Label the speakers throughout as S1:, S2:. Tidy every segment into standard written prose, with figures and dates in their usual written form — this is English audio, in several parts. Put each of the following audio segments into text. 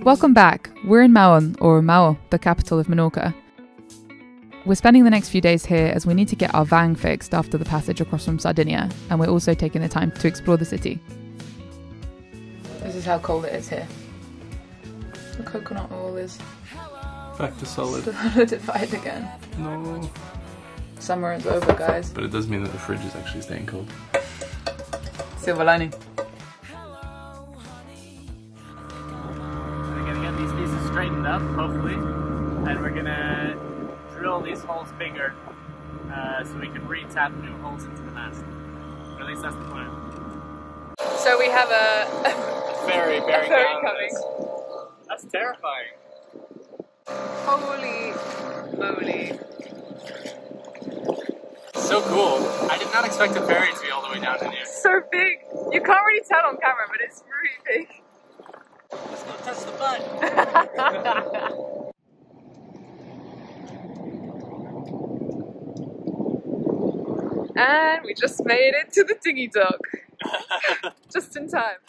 S1: Welcome back. We're in Mahon, or Mahon, the capital of Menorca. We're spending the next few days here as we need to get our vang fixed after the passage across from Sardinia, and we're also taking the time to explore the city. This is how cold it is here. The coconut oil is
S2: back to solid.
S1: solidified again.
S2: No.
S1: Summer is over, guys.
S2: But it does mean that the fridge is actually staying cold.
S1: Silver lining.
S3: We're gonna get these pieces straightened up, hopefully, and we're gonna drill these holes bigger so we can re-tap new holes into the mast. Or at least that's the plan.
S1: So we have a
S3: Ferry bearing
S1: ferry
S3: down
S1: coming.
S3: this. That's terrifying.
S1: Holy moly.
S3: So cool. I did not expect the ferry to be all the way down in here.
S1: So big. You can't really tell on camera, but it's really big.
S3: Let's go touch the butt.
S1: And we just made it to the dinghy dock. Just in time.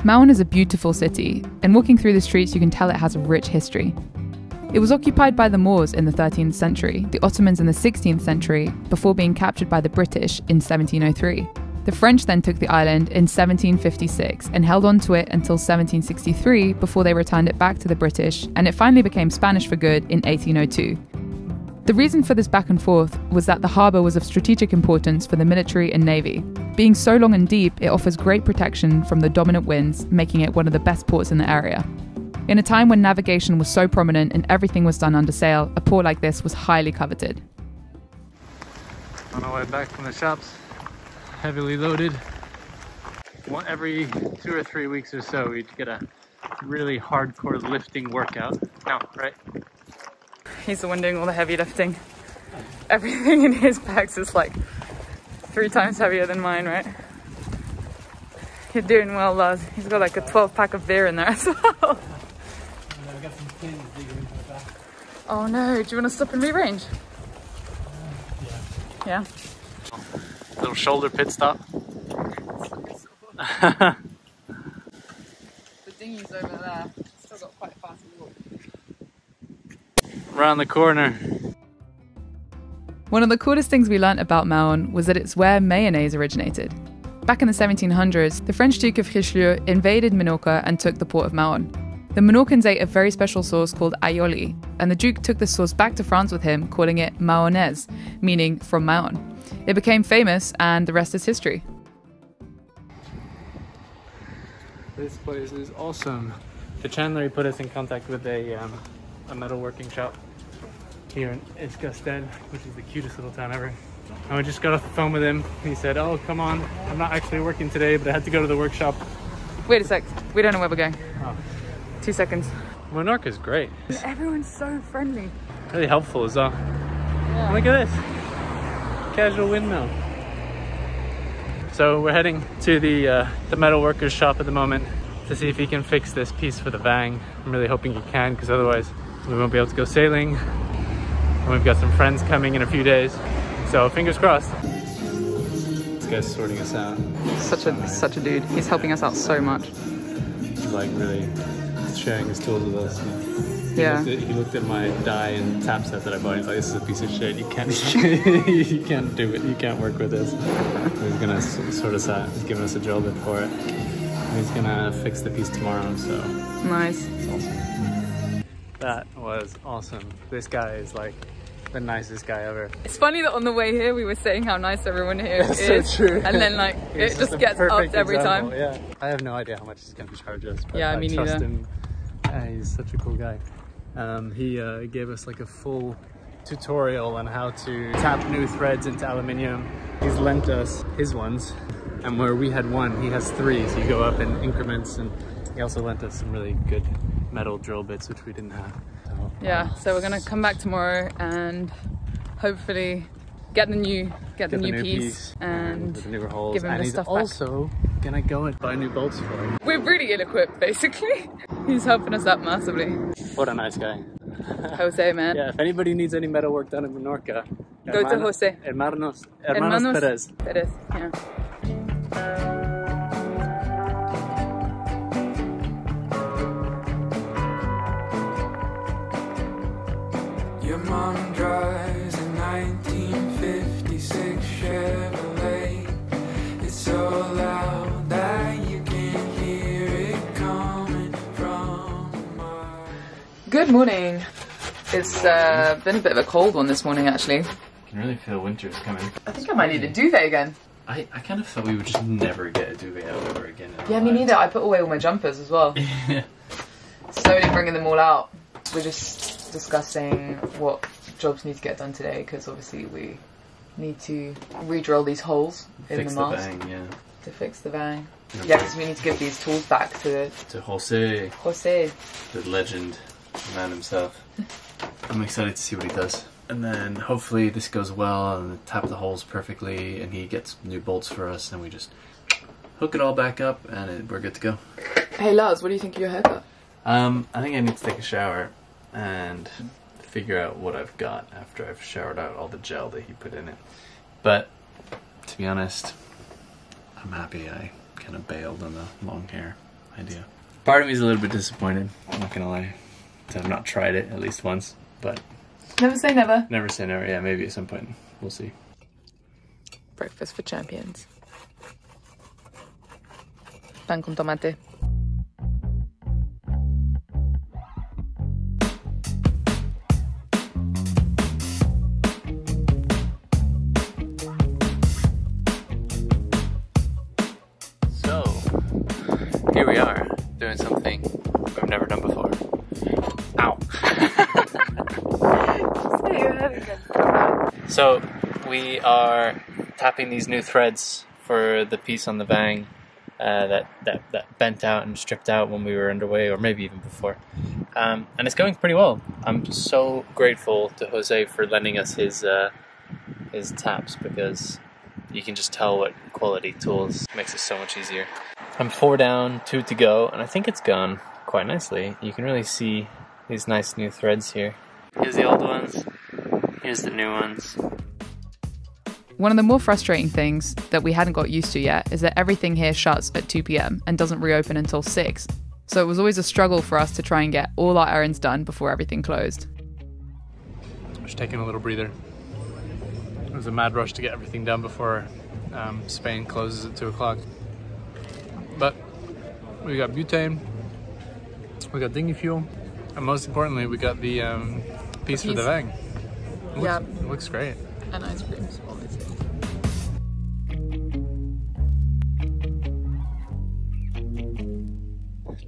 S1: Mahon is a beautiful city, and walking through the streets you can tell it has a rich history. It was occupied by the Moors in the 13th century, the Ottomans in the 16th century, before being captured by the British in 1703. The French then took the island in 1756 and held on to it until 1763 before they returned it back to the British, and it finally became Spanish for good in 1802. The reason for this back and forth was that the harbour was of strategic importance for the military and navy. Being so long and deep, it offers great protection from the dominant winds, making it one of the best ports in the area. In a time when navigation was so prominent and everything was done under sail, a port like this was highly coveted.
S3: On our way back from the shops, heavily loaded. Every 2 or 3 weeks or so, we'd get a really hardcore lifting workout. No, right?
S1: He's the one doing all the heavy lifting. Everything in his bags is like 3 times heavier than mine, right? You're doing well, Lars. He's got like a 12-pack of beer in there as well. Oh no, do you want to stop and rearrange? Yeah.
S3: Little shoulder pit stop.
S1: The dinghy's over there. Still got quite far to walk.
S3: Around the corner.
S1: One of the coolest things we learnt about Mahon was that it's where mayonnaise originated. Back in the 1700s, the French Duke of Richelieu invaded Menorca and took the port of Mahon. The Menorcans ate a very special sauce called aioli, and the Duke took this sauce back to France with him, calling it mayonnaise, meaning from Mahon. It became famous, and the rest is history.
S3: This place is awesome. The chandlery put us in contact with a metalworking shop here in Escastel, which is the cutest little town ever. And we just got off the phone with him. He said, "Oh, come on, I'm not actually working today, but I had to go to the workshop."
S1: Wait a sec, we don't know where we're going.
S3: Oh.
S1: 2 seconds.
S3: Menorca's great.
S1: Everyone's so friendly.
S3: Really helpful as well. Yeah. Look at this. Casual windmill. So we're heading to the metalworker's shop at the moment to see if he can fix this piece for the vang. I'm really hoping he can, because otherwise we won't be able to go sailing. And we've got some friends coming in a few days. So fingers crossed. This guy's sorting us out.
S1: Such a dude. He's helping us out so much.
S3: He's like really sharing his tools with us.
S1: Yeah.
S3: He looked at my die and tap set that I bought. He's like, "This is a piece of shit. You can't you can't do it. You can't work with this." He's gonna sort us out. He's giving us a drill bit for it. And he's gonna fix the piece tomorrow. So
S1: nice.
S3: It's awesome. That was awesome. This guy is like the nicest guy ever.
S1: It's funny that on the way here we were saying how nice everyone here is.
S3: So true.
S1: And then like it just gets upped every time.
S3: Yeah. I have no idea how much he's gonna charge us, but
S1: yeah,
S3: I
S1: me
S3: trust
S1: neither.
S3: him. He's such a cool guy. He gave us like a full tutorial on how to tap new threads into aluminium. He's lent us his ones, and where we had one, he has 3, so you go up in increments. And he also lent us some really good metal drill bits, which we didn't have. So,
S1: yeah, so we're gonna come back tomorrow and hopefully get the new piece and
S3: with the newer holes.
S1: give him
S3: and
S1: the
S3: he's
S1: stuff back.
S3: also gonna go and buy new bolts for him.
S1: We're really ill-equipped, basically. He's helping us out massively.
S3: What a nice guy.
S1: Jose, man.
S3: Yeah, if anybody needs any metal work done in Menorca,
S1: go to Jose.
S3: Hermanos
S1: Perez.
S3: Perez.
S1: Yeah. Good morning. It's been a bit of a cold one this morning, actually.
S2: I can really feel winter's coming.
S1: I think I might need a duvet again.
S2: I kind of thought we would just never get a duvet out ever again.
S1: Yeah, me neither. I put away all my jumpers as well.
S2: Yeah.
S1: Slowly bringing them all out. We're just discussing what jobs need to get done today, because obviously we need to re-drill these holes in the mast.
S2: Fix the vang, yeah.
S1: To fix the vang. Yeah, because we need to give these tools back to
S2: Jose.
S1: Jose.
S2: The legend, the man himself. I'm excited to see what he does. And then hopefully this goes well and tap the holes perfectly and he gets new bolts for us and we just hook it all back up and we're good to go.
S1: Hey Lars, what do you think of your haircut?
S2: I think I need to take a shower and figure out what I've got after I've showered out all the gel that he put in it. But to be honest, I'm happy I kind of bailed on the long hair idea. Part of me is a little bit disappointed, I'm not gonna lie, to have not tried it at least once, but
S1: Never say never.
S2: never say never. Yeah, maybe at some point, we'll see.
S1: Breakfast for champions. Pan con tomate.
S2: So, here we are, doing something we've never done before. Ow! So, we are tapping these new threads for the piece on the vang that bent out and stripped out when we were underway, or maybe even before. And it's going pretty well. I'm so grateful to Jose for lending us his taps, because you can just tell what quality tools. Makes it so much easier. I'm 4 down, 2 to go, and I think it's gone quite nicely. You can really see these nice new threads here. Here's the old ones, here's the new ones.
S1: One of the more frustrating things that we hadn't got used to yet is that everything here shuts at 2 p.m. and doesn't reopen until 6. So it was always a struggle for us to try and get all our errands done before everything closed.
S3: Just taking a little breather. It was a mad rush to get everything done before Spain closes at 2 o'clock. But we got butane, we got dinghy fuel, and most importantly, we got the piece for the vang. It looks great.
S1: And ice creams, obviously.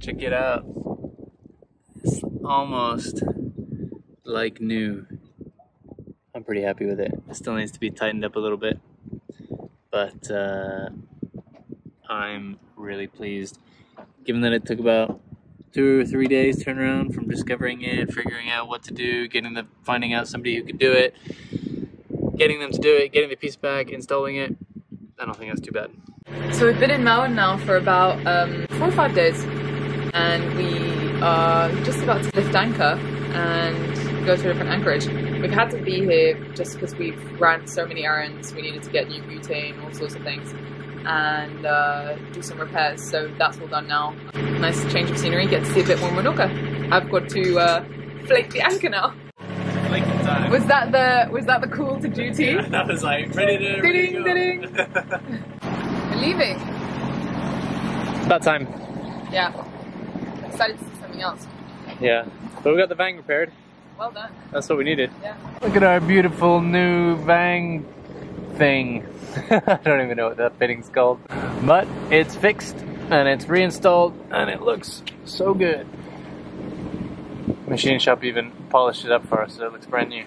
S2: Check it out. It's almost like new. I'm pretty happy with it. It still needs to be tightened up a little bit, but I'm really pleased. Given that it took about 2 or 3 days turnaround from discovering it, figuring out what to do, finding out somebody who could do it, getting them to do it, getting the piece back, installing it, I don't think that's too bad.
S1: So we've been in Mahon now for about 4 or 5 days, and we are just about to lift anchor and go to a different anchorage. We've had to be here just because we've ran so many errands. We needed to get new butane, all sorts of things, and do some repairs. So that's all done now. Nice change of scenery, get to see a bit more Menorca. I've got to flake the anchor now.
S2: Time.
S1: Was that the call to duty?
S2: Yeah, that was like ready to
S1: Ding,
S2: go.
S1: ding. We're leaving.
S2: It's about time.
S1: Yeah. Excited to see something else.
S2: Yeah, but we got the vang repaired.
S1: Well done.
S2: That's what we needed.
S1: Yeah.
S2: Look at our beautiful new vang thing. I don't even know what that fitting's called, but it's fixed and it's reinstalled and it looks so good. Machine shop even polished it up for us, so it looks brand new.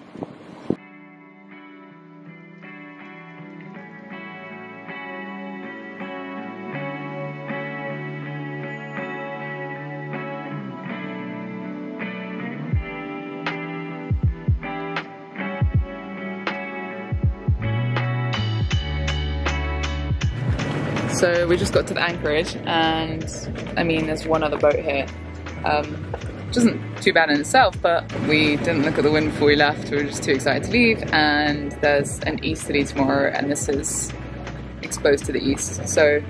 S1: So we just got to the anchorage, and I mean, there's one other boat here. Which isn't too bad in itself, but we didn't look at the wind before we left. We were just too excited to leave, and there's an easterly tomorrow, and this is exposed to the east. So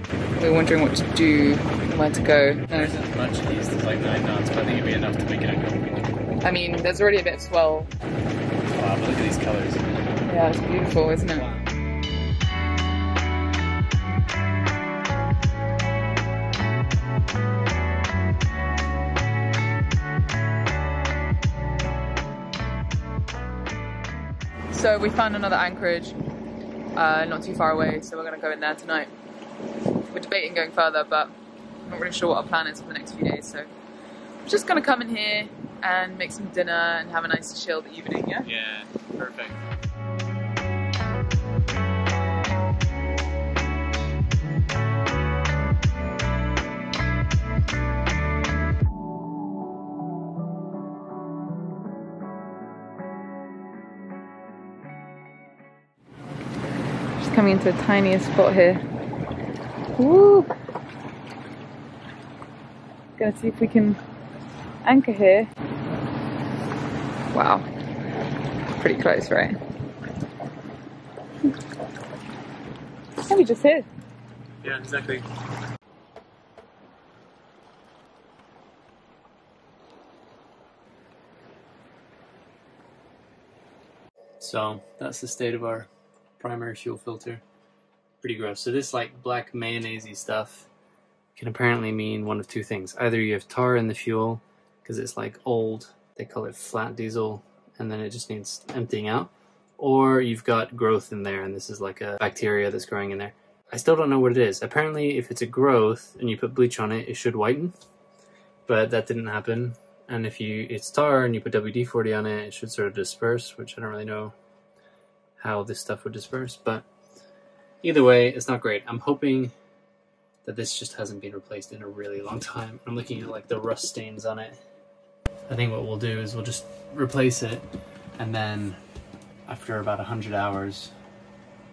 S1: we were wondering what to do, where to go.
S2: There's as much east as like 9 knots, but I think it'd be enough to make an anchor.
S1: I mean, there's already a bit of swell.
S2: Wow, but look at these colours.
S1: Yeah, it's beautiful, isn't it? So we found another anchorage not too far away, so we're going to go in there tonight. We're debating going further, but I'm not really sure what our plan is for the next few days, so we're just going to come in here and make some dinner and have a nice chilled evening, yeah?
S2: Yeah, perfect.
S1: Coming into the tiniest spot here. Woo! Gonna see if we can anchor here. Wow. Pretty close, right? Maybe just here.
S3: Yeah, exactly. So that's the state of our primary fuel filter. Pretty gross. So this like black mayonnaise-y stuff can apparently mean one of two things. Either you have tar in the fuel because it's like old, they call it flat diesel, and then it just needs emptying out, or you've got growth in there and this is like a bacteria that's growing in there. I still don't know what it is. Apparently if it's a growth and you put bleach on it, it should whiten, but that didn't happen. And if it's tar and you put WD-40 on it, it should sort of disperse, which I don't really know how this stuff would disperse, but either way, it's not great. I'm hoping that this just hasn't been replaced in a really long time. I'm looking at like the rust stains on it. I think what we'll do is we'll just replace it, and then after about 100 hours,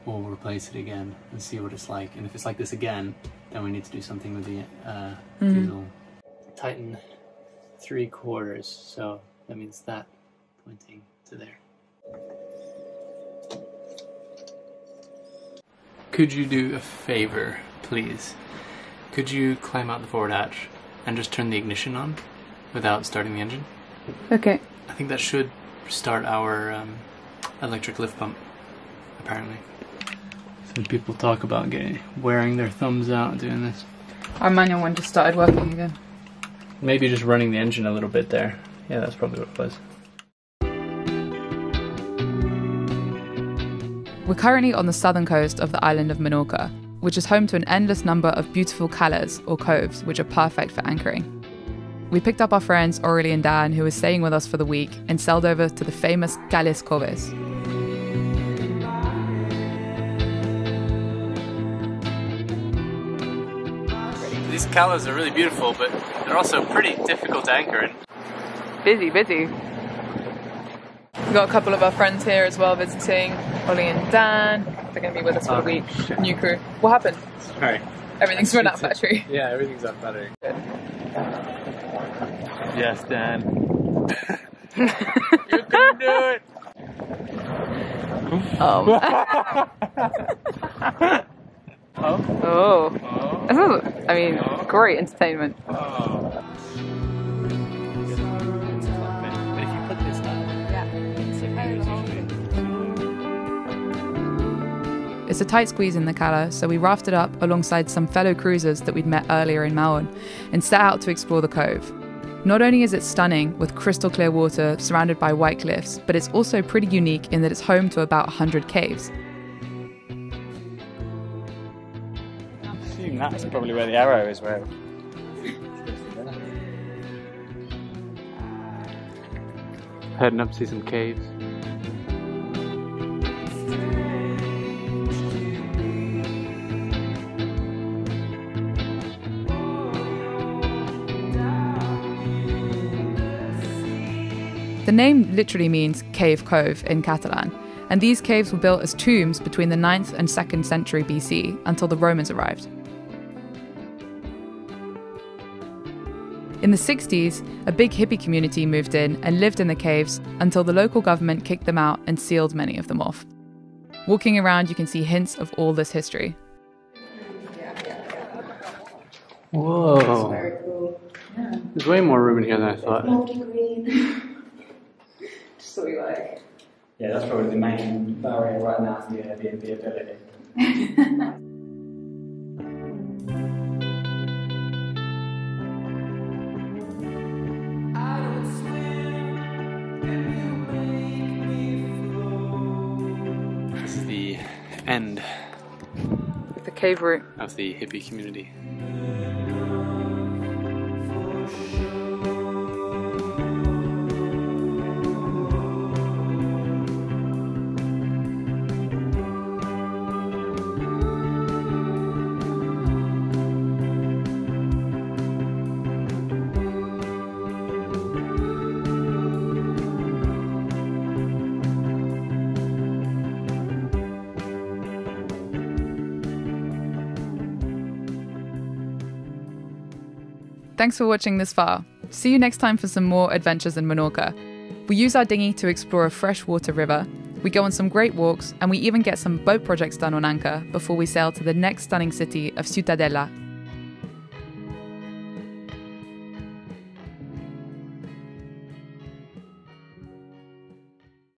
S3: we'll replace it again and see what it's like. And if it's like this again, then we need to do something with the diesel. Tighten 3/4, so that means that pointing to there. Could you do a favor, please? Could you climb out the forward hatch and just turn the ignition on without starting the engine?
S1: Okay.
S3: I think that should start our electric lift pump, apparently. So people talk about wearing their thumbs out doing this.
S1: Our manual one just started working again.
S3: Maybe just running the engine a little bit there. Yeah, that's probably what it was.
S1: We're currently on the southern coast of the island of Menorca, which is home to an endless number of beautiful calas, or coves, which are perfect for anchoring. We picked up our friends Aurelie and Dan, who were staying with us for the week, and sailed over to the famous Cala Coves.
S3: These calas are really beautiful, but they're also pretty difficult to anchor in.
S1: Busy, busy. We've got a couple of our friends here as well visiting, Ollie and Dan. They're going to be with us for the week.
S3: Shit.
S1: New crew. What happened?
S3: Sorry.
S1: Everything's run out of battery.
S3: Yeah, everything's out of battery.
S1: Good.
S3: Yes, Dan. You can do it!
S1: Oh.
S3: Oh?
S1: Oh. I mean, great entertainment.
S3: Oh. But if you put this down,
S1: It's a tight squeeze in the Cala, so we rafted up alongside some fellow cruisers that we'd met earlier in Mahon and set out to explore the cove. Not only is it stunning with crystal clear water surrounded by white cliffs, but it's also pretty unique in that it's home to about 100 caves.
S4: I assume that's probably where the arrow is, where
S3: heading up to see some caves.
S1: The name literally means cave cove in Catalan, and these caves were built as tombs between the 9th and 2nd century BC until the Romans arrived. In the 60s, a big hippie community moved in and lived in the caves until the local government kicked them out and sealed many of them off. Walking around, you can see hints of all this history.
S3: Whoa.
S5: That's very cool. Yeah.
S3: There's way more room in here than I thought.
S5: Multi-green. Just what we like.
S4: yeah, that's probably the main barrier right now to the Airbnb ability.
S1: cave route.
S3: of the hippie community.
S1: Thanks for watching this far. See you next time for some more adventures in Menorca. We use our dinghy to explore a freshwater river, we go on some great walks, and we even get some boat projects done on anchor before we sail to the next stunning city of Ciutadella